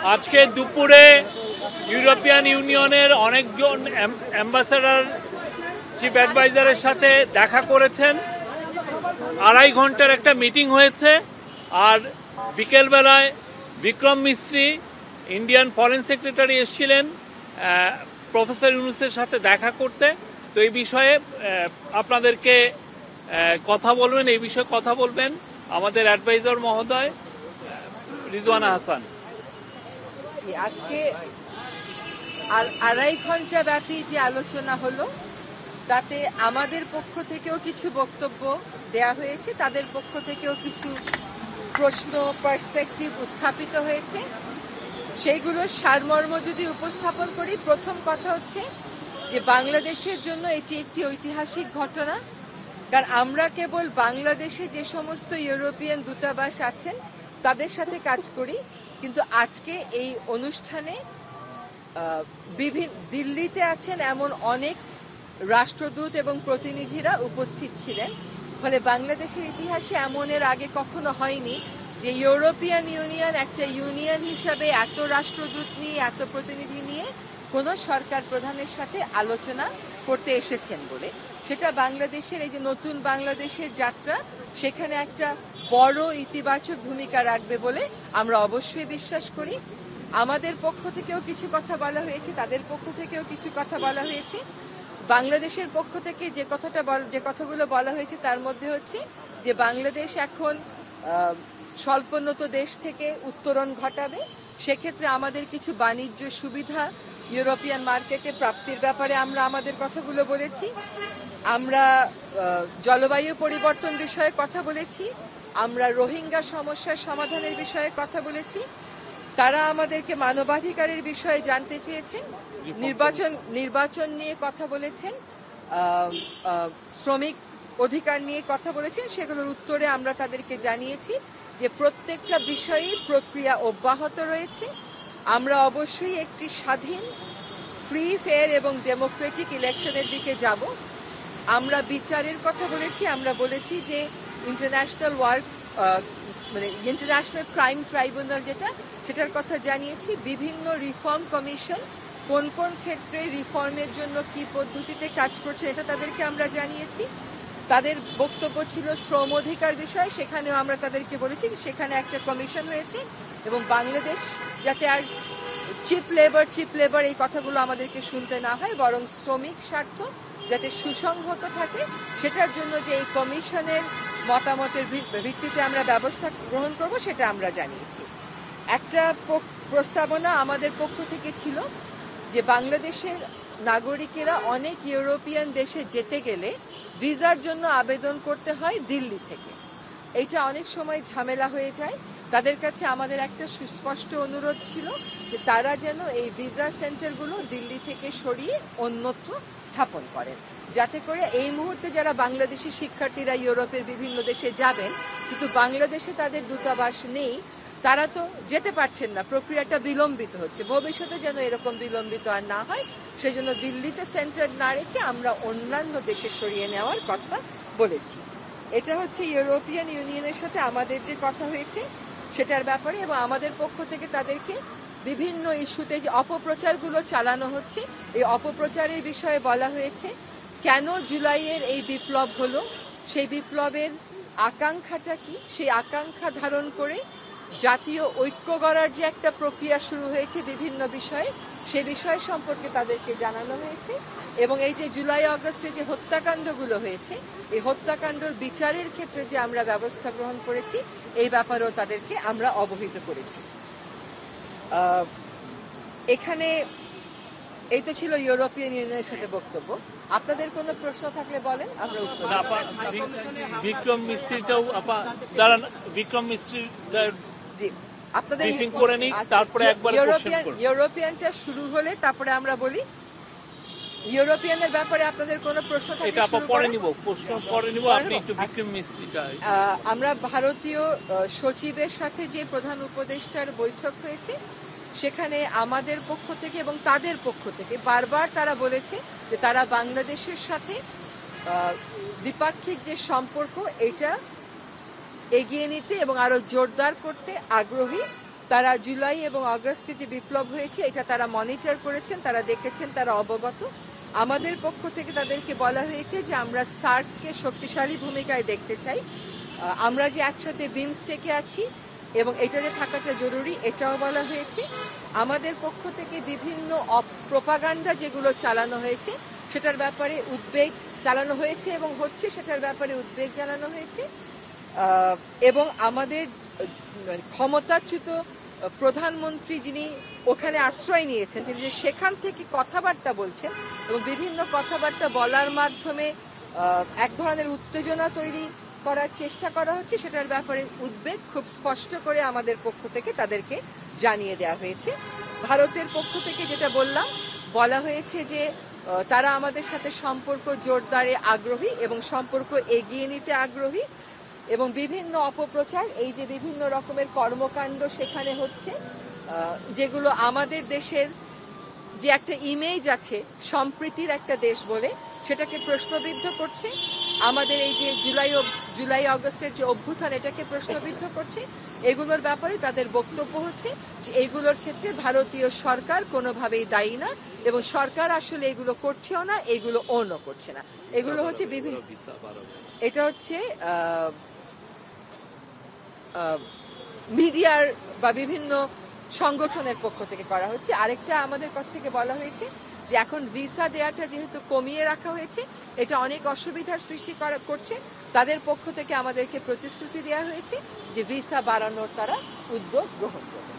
আজকে দুপুরে ইউরোপিয়ান ইউনিয়নের অনেকজন অ্যাম্বাসেডর চিফ অ্যাডভাইজারের সাথে দেখা করেছেন। 2.5 ঘন্টার একটা মিটিং হয়েছে। আর বিকেলবেলায় বিক্রম মিস্ত্রি ইন্ডিয়ান ফরেন সেক্রেটারি এসেছিলেন প্রফেসর ইউনুসের সাথে দেখা করতে। তো এই বিষয়ে আপনাদেরকে কথা বলবেন, এই বিষয়ে কথা বলবেন আমাদের অ্যাডভাইজার মহোদয় রিজওয়ানা হাসান। আজকে 2.5 ঘন্টা ব্যাপী যে আলোচনা হলো তাতে আমাদের পক্ষ থেকেও কিছু বক্তব্য দেয়া হয়েছে, তাদের পক্ষ থেকেও কিছু প্রশ্ন পার্সপেক্টিভ উত্থাপিত হয়েছে। সেইগুলোর সারমর্ম যদি উপস্থাপন করি, প্রথম কথা হচ্ছে যে বাংলাদেশের জন্য এটি একটি ঐতিহাসিক ঘটনা। কারণ আমরা কেবল বাংলাদেশে যে সমস্ত ইউরোপিয়ান দূতাবাস আছেন তাদের সাথে কাজ করি, কিন্তু আজকে এই অনুষ্ঠানে দিল্লিতে আছেন এমন অনেক রাষ্ট্রদূত এবং প্রতিনিধিরা উপস্থিত ছিলেন। ফলে বাংলাদেশের ইতিহাসে এমন এর আগে কখনো হয়নি যে ইউরোপিয়ান ইউনিয়ন একটা ইউনিয়ন হিসাবে এত রাষ্ট্রদূত নিয়ে, এত প্রতিনিধি নিয়ে কোনো সরকার প্রধানের সাথে আলোচনা করতে এসেছেন বলে। সেটা বাংলাদেশের এই যে নতুন বাংলাদেশের যাত্রা, সেখানে একটা বড় ইতিবাচক ভূমিকা রাখবে বলে আমরা অবশ্যই বিশ্বাস করি। আমাদের পক্ষ থেকেও কিছু কথা বলা হয়েছে, তাদের পক্ষ থেকেও কিছু কথা বলা হয়েছে। বাংলাদেশের পক্ষ থেকে যে কথাগুলো বলা হয়েছে তার মধ্যে হচ্ছে যে বাংলাদেশ এখন স্বল্পোন্নত দেশ থেকে উত্তরণ ঘটাবে। সেক্ষেত্রে আমাদের কিছু বাণিজ্য সুবিধা ইউরোপিয়ান মার্কেটে প্রাপ্তির ব্যাপারে আমরা আমাদের কথাগুলো বলেছি। আমরা জলবায়ু পরিবর্তন বিষয়ে কথা বলেছি, আমরা রোহিঙ্গা সমস্যার সমাধানের বিষয়ে কথা বলেছি। তারা আমাদেরকে মানবাধিকারের বিষয়ে জানতে চেয়েছেন, নির্বাচন নিয়ে কথা বলেছেন, শ্রমিক অধিকার নিয়ে কথা বলেছেন। সেগুলোর উত্তরে আমরা তাদেরকে জানিয়েছি যে প্রত্যেকটা বিষয়েই প্রক্রিয়া অব্যাহত রয়েছে। আমরা অবশ্যই একটি স্বাধীন, ফ্রি, ফেয়ার এবং ডেমোক্রেটিক ইলেকশনের দিকে যাব। আমরা বিচারের কথা বলেছি, আমরা বলেছি যে ইন্টারন্যাশনাল ক্রাইম ট্রাইব্যুনাল সেটার কথা জানিয়েছি। বিভিন্ন রিফর্ম কমিশন কোন কোন ক্ষেত্রে রিফর্মের জন্য কি পদ্ধতিতে কাজ করছে এটা তাদেরকে আমরা জানিয়েছি। তাদের বক্তব্য ছিল শ্রম অধিকার বিষয়, সেখানেও আমরা তাদেরকে বলেছি সেখানে একটা কমিশন হয়েছে এবং বাংলাদেশ যাতে আর চিপ লেবার এই কথাগুলো আমাদেরকে শুনতে না হয়, বরং শ্রমিক স্বার্থ যাতে সুসংহত থাকে সেটার জন্য যে এই কমিশনের মতামতের ভিত্তিতে আমরা ব্যবস্থা গ্রহণ করব সেটা আমরা জানিয়েছি। একটা প্রস্তাবনা আমাদের পক্ষ থেকে ছিল যে বাংলাদেশের নাগরিকেরা অনেক ইউরোপিয়ান দেশে যেতে গেলে ভিসার জন্য আবেদন করতে হয় দিল্লি থেকে। এইটা অনেক সময় ঝামেলা হয়ে যায়। তাদের কাছে আমাদের একটা সুস্পষ্ট অনুরোধ ছিল যে তারা যেন এই ভিসা সেন্টারগুলো দিল্লি থেকে সরিয়ে অন্যত্র স্থাপন করেন, যাতে করে এই মুহূর্তে যারা বাংলাদেশি শিক্ষার্থীরা ইউরোপের বিভিন্ন দেশে যাবেন কিন্তু বাংলাদেশে তাদের দূতাবাস নেই, তারা তো যেতে পারছেন না, প্রক্রিয়াটা বিলম্বিত হচ্ছে। ভবিষ্যতে যেন এরকম বিলম্বিত আর না হয় সেজন্য দিল্লিতে সেন্টার না রেখে আমরা অন্যান্য দেশে সরিয়ে নেওয়ার কথা বলেছি। এটা হচ্ছে ইউরোপিয়ান ইউনিয়নের সাথে আমাদের যে কথা হয়েছে সেটার ব্যাপারে। এবং আমাদের পক্ষ থেকে তাদেরকে বিভিন্ন ইস্যুতে যে অপপ্রচারগুলো চালানো হচ্ছে এই অপপ্রচারের বিষয়ে বলা হয়েছে। কেন জুলাইয়ের এই বিপ্লব হলো, সেই বিপ্লবের আকাঙ্ক্ষাটা কি, সেই আকাঙ্ক্ষা ধারণ করে জাতীয় ঐক্য গড়ার যে একটা প্রক্রিয়া শুরু হয়েছে বিভিন্ন বিষয়ে, সে বিষয় সম্পর্কে তাদেরকে জানানো হয়েছে। এবং এই যে জুলাই আগস্টে যে হত্যাকাণ্ডগুলো হয়েছে এই হত্যাকাণ্ডর বিচারের ক্ষেত্রে যে আমরা ব্যবস্থা গ্রহণ করেছি এই ব্যাপারেও তাদেরকে আমরা অবহিত করেছি। এখানে এই তো ছিল ইউরোপিয়ান ইউনিয়নের সাথে বক্তব্য। আপনাদের কোনো প্রশ্ন থাকলে বলেন, আমরা উত্তর বিক্রম মিস্ত্রিটাও দাঁড়ান, বিক্রম মিস্ত্রি জি আপনাদের করে নিই, তারপরে একবার ইউরোপিয়ানটা শুরু হলে তারপরে আমরা বলি। ইউরোপিয়ানের ব্যাপারে আপনাদের কোনো প্রশ্ন থাকলে এটা পরে নিব, প্রশ্ন পরে নিব। আপনি একটু বিক্রম মিস্ত্রিটা। আমরা ভারতীয় সচিবের সাথে যে প্রধান উপদেষ্টার বৈঠক হয়েছে সেখানে আমাদের পক্ষ থেকে এবং তাদের পক্ষ থেকে বারবার তারা বলেছে যে তারা বাংলাদেশের সাথে দ্বিপাক্ষিক যে সম্পর্ক এটা এগিয়ে নিতে এবং আরো জোরদার করতে আগ্রহী। তারা জুলাই এবং আগস্টে যে বিপ্লব হয়েছে এটা তারা মনিটর করেছেন, তারা দেখেছেন, তারা অবগত। আমাদের পক্ষ থেকে তাদেরকে বলা হয়েছে যে আমরা সার্ককে শক্তিশালী ভূমিকায় দেখতে চাই। আমরা যে একসাথে বিমস্টেকে আছি এবং এটা যে থাকাটা জরুরি এটাও বলা হয়েছে। আমাদের পক্ষ থেকে বিভিন্ন প্রোপাগান্ডা যেগুলো চালানো হয়েছে সেটার ব্যাপারে উদ্বেগ চালানো হয়েছে এবং হচ্ছে, সেটার ব্যাপারে উদ্বেগ জানানো হয়েছে। এবং আমাদের ক্ষমতাচ্যুত প্রধানমন্ত্রী যিনি ওখানে আশ্রয় নিয়েছেন, তিনি যে সেখান থেকে কথাবার্তা বলছেন এবং বিভিন্ন কথাবার্তা বলার মাধ্যমে এক ধরনের উত্তেজনা তৈরি করার চেষ্টা করা হচ্ছে, সেটার ব্যাপারে উদ্বেগ খুব স্পষ্ট করে আমাদের পক্ষ থেকে তাদেরকে জানিয়ে দেওয়া হয়েছে। ভারতের পক্ষ থেকে যেটা বলা হয়েছে যে তারা আমাদের সাথে সম্পর্ক জোরদারে আগ্রহী এবং সম্পর্ক এগিয়ে নিতে আগ্রহী এবং বিভিন্ন অপপ্রচার, এই যে বিভিন্ন রকমের কর্মকাণ্ড সেখানে হচ্ছে, যেগুলো আমাদের দেশের যে একটা ইমেজ আছে সম্প্রীতির একটা দেশ বলে সেটাকে প্রশ্নবিদ্ধ করছে। আমাদের এই যে জুলাই আগস্টের যে অভ্যুত্থান এটাকে প্রশ্নবিদ্ধ করছে। এগুলোর ব্যাপারে তাদের বক্তব্য হচ্ছে যে এইগুলোর ক্ষেত্রে ভারতীয় সরকার কোনোভাবেই দায়ী না এবং সরকার আসলে এগুলো করছেও না, এগুলো ওনও করছে না। এগুলো হচ্ছে বিভিন্ন, এটা হচ্ছে মিডিয়ার বা বিভিন্ন সংগঠনের পক্ষ থেকে করা হচ্ছে। আরেকটা আমাদের পক্ষ থেকে বলা হয়েছে যে এখন ভিসা দেওয়াটা যেহেতু কমিয়ে রাখা হয়েছে এটা অনেক অসুবিধার সৃষ্টি করছে। তাদের পক্ষ থেকে আমাদেরকে প্রতিশ্রুতি দেওয়া হয়েছে যে ভিসা বাড়ানোর তারা উদ্যোগ গ্রহণ করবে।